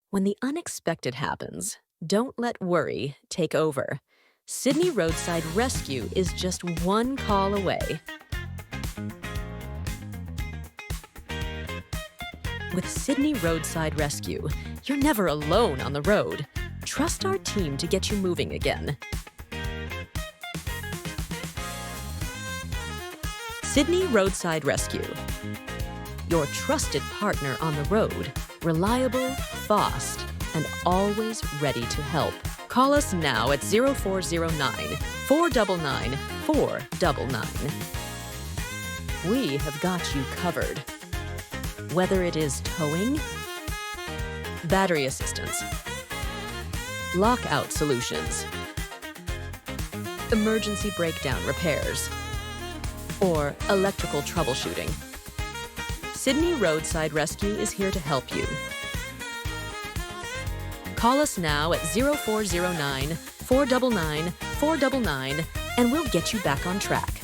When the unexpected happens, don't let worry take over. Sydney Roadside Rescue is just one call away. With Sydney Roadside Rescue, you're never alone on the road. Trust our team to get you moving again. Sydney Roadside Rescue. Your trusted partner on the road, reliable, fast, and always ready to help. Call us now at 0409 499 499. We have got you covered. Whether it is towing, battery assistance, lockout solutions, emergency breakdown repairs, or electrical troubleshooting, Sydney Roadside Rescue is here to help you. Call us now at 0409 499 499 and we'll get you back on track.